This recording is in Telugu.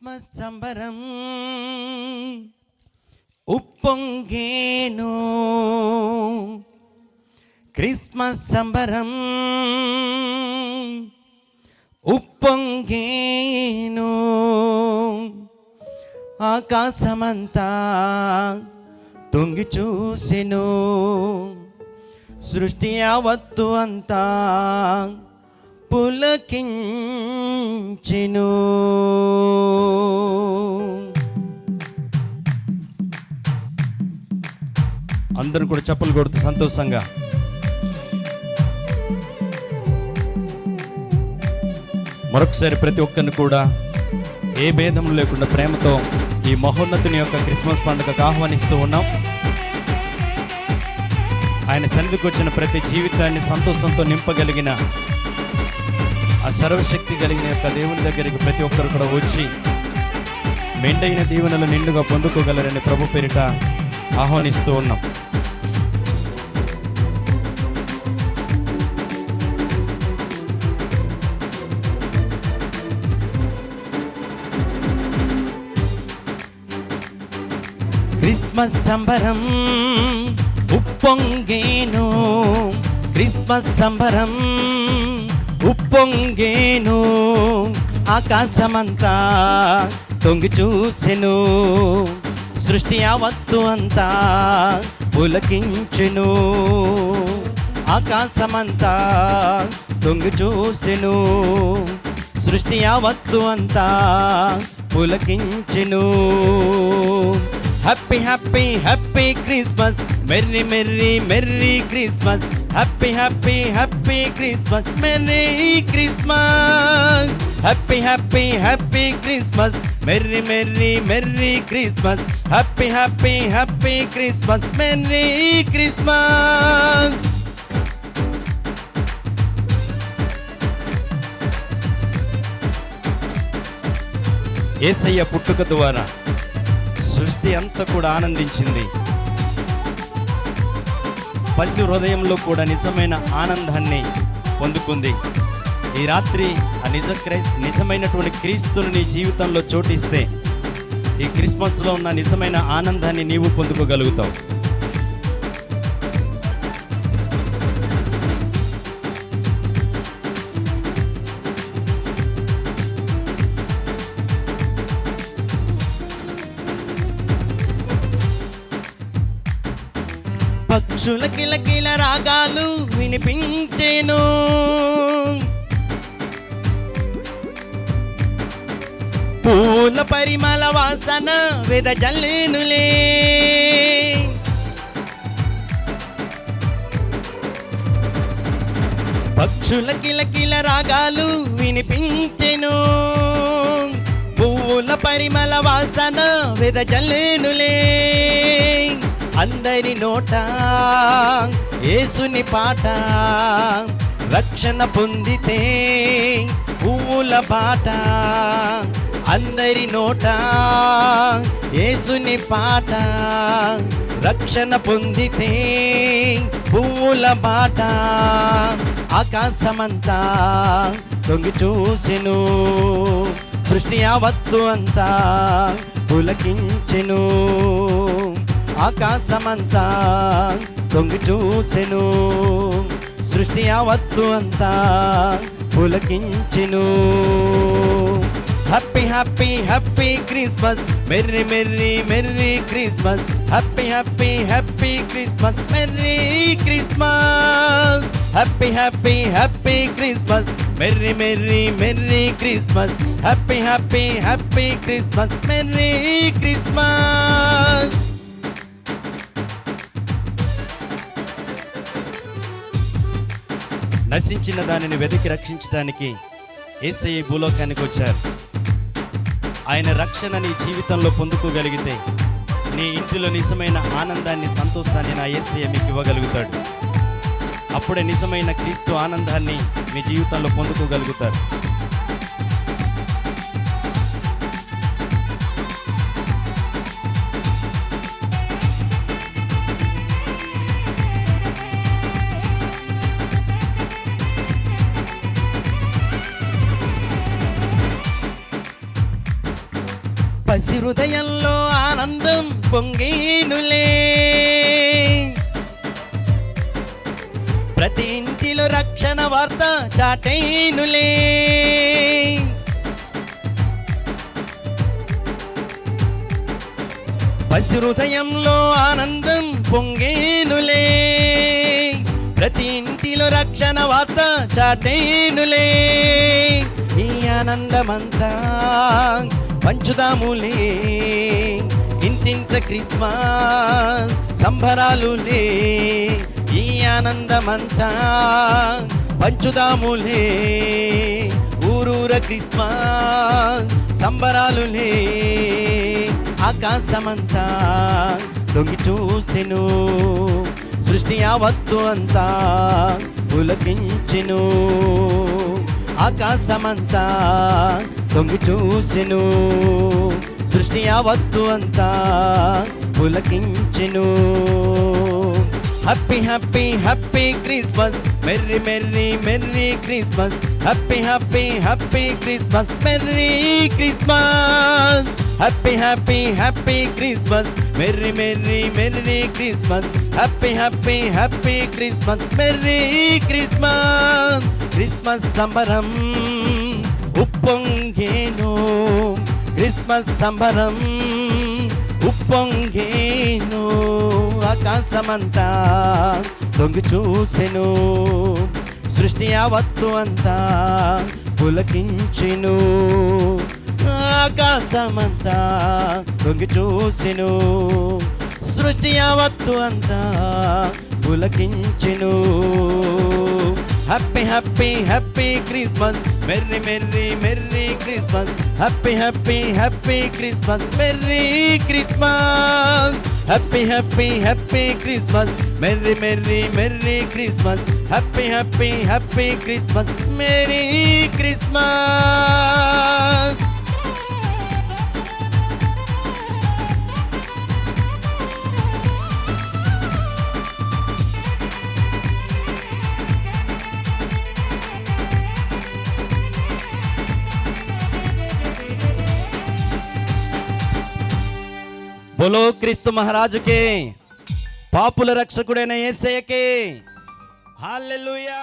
క్రిస్మస్ సంబరం ఉప్పొంగేను, క్రిస్మస్ సంబరం ఉప్పొంగేను. ఆకాశమంతా తొంగి చూసెను, సృష్టి యావత్తు అంతా పులకించెను. అందరూ కూడా చప్పలు కొడుతూ సంతోషంగా మరొకసారి ప్రతి ఒక్కరిని కూడా ఏ భేదం లేకుండా ప్రేమతో ఈ మహోన్నతుని యొక్క క్రిస్మస్ పండుగకు ఆహ్వానిస్తూ ఉన్నాం. ఆయన సన్నిధికి వచ్చిన ప్రతి జీవితాన్ని సంతోషంతో నింపగలిగిన ఆ సర్వశక్తి కలిగిన యొక్క దేవుని దగ్గరికి ప్రతి ఒక్కరు కూడా వచ్చి మెండైన దీవెనలు నిండుగా పొందుకోగలరని ప్రభు పేరిట ఆహ్వానిస్తూ ఉన్నాం. క్రిస్మస్ సంబరం ఉప్పొంగేను, క్రిస్మస్ సంబరం ఉప్పొంగేను. ఆకాశమంతా తొంగి చూసెను, సృష్టి యావత్తు అంతా పులకించెను. ఆకాశమంతా తొంగి చూసెను, సృష్టి యావత్తు అంతా పులకించెను. Happy happy happy Christmas, merry merry merry Christmas, happy happy happy Christmas, merry Christmas. Happy happy happy Christmas, merry merry merry Christmas, happy happy happy Christmas, merry Christmas. యేసయ్య పుట్టుక ద్వారా సృష్టి అంతా కూడా ఆనందించింది. పసి హృదయంలో కూడా నిజమైన ఆనందాన్ని పొందుకుంది. ఈ రాత్రి ఆ నిజమైనటువంటి క్రీస్తుని నీ జీవితంలో చోటిస్తే ఈ క్రిస్మస్లో ఉన్న నిజమైన ఆనందాన్ని నీవు పొందుకోగలుగుతావు. పక్షుల కిలకిల రాగాలు వినిపించేను, పూల పరిమళ వాసన వెదజల్లేనులే. పక్షుల కిలకిల రాగాలు వినిపించెను, పూల పరిమళ వాసన వెదజల్లేనులే. అందరి నోట యేసుని పాట, రక్షణ పొందితే పువ్వుల బాట. అందరి నోట యేసుని పాట, రక్షణ పొందితే పువ్వుల బాట. ఆకాశమంతా తొంగి చూసెను, సృష్టి యావత్తు అంతా పులకించెను. ఆకాశమంతా తొంగి చూసెను, సృష్టి యావత్తు అంతా పులకించెను. Happy happy happy Christmas, merry merry merry Christmas, happy happy happy Christmas, merry Christmas. Happy happy happy Christmas, merry merry merry Christmas, happy happy happy Christmas, merry Christmas. నశించిన దానిని వెతికి రక్షించడానికి యేసయ్య భూలోకానికి వచ్చారు. ఆయన రక్షణ నీ జీవితంలో పొందుకోగలిగితే నీ ఇంటిలో నిజమైన ఆనందాన్ని, సంతోషాన్ని నా యేసయ్య మీకు ఇవ్వగలుగుతాడు. అప్పుడే నిజమైన క్రీస్తు ఆనందాన్ని మీ జీవితంలో పొందుకోగలుగుతారు. పసి హృదయంలో ఆనందం పొంగేనులే, ప్రతి ఇంటిలో రక్షణ వార్త చాటేనులే. పసి హృదయంలో ఆనందం పొంగేనులే, ప్రతి ఇంటిలో రక్షణ వార్త చాటేనులే. ఈ ఆనందమంతా పంచుదాములే, ఇంటింట క్రిస్మస్ సంబరాలులే. ఈ ఆనందమంతా పంచుదాములే, ఊరూర క్రిస్మస్ సంబరాలులే. ఆకాశమంతా తొంగి చూసెను, సృష్టి యావత్తు అంతా పులకించెను. ఆకాశమంతా తొంగి చూసెను, సృష్టి యావత్తు అంతా పులకించెను. Happy happy happy Christmas, merry merry merry Christmas. Happy happy happy Christmas, merry Christmas. Happy happy happy Christmas, merry merry merry Christmas. Happy happy happy Christmas, merry Christmas. Christmas సంబరం ఉప్పొంగేను, క్రిస్మస్ సంబరం ఉప్పొంగేను. ఆకాశమంతా తొంగి చూసెను, సృష్టి యావత్తు అంతా పులకించెను. ఆకాశమంతా తొంగి చూసెను, సృష్టి యావత్తు అంతా పులకించెను. Happy happy happy Christmas, merry merry merry Christmas. Happy happy happy Christmas, merry Christmas. Happy happy happy Christmas, merry merry merry Christmas. Happy happy happy Christmas, merry Christmas. బోలో క్రీస్తు మహారాజుకే, పాపుల రక్షకుడైన యేసయ్యకే హల్లెలూయా.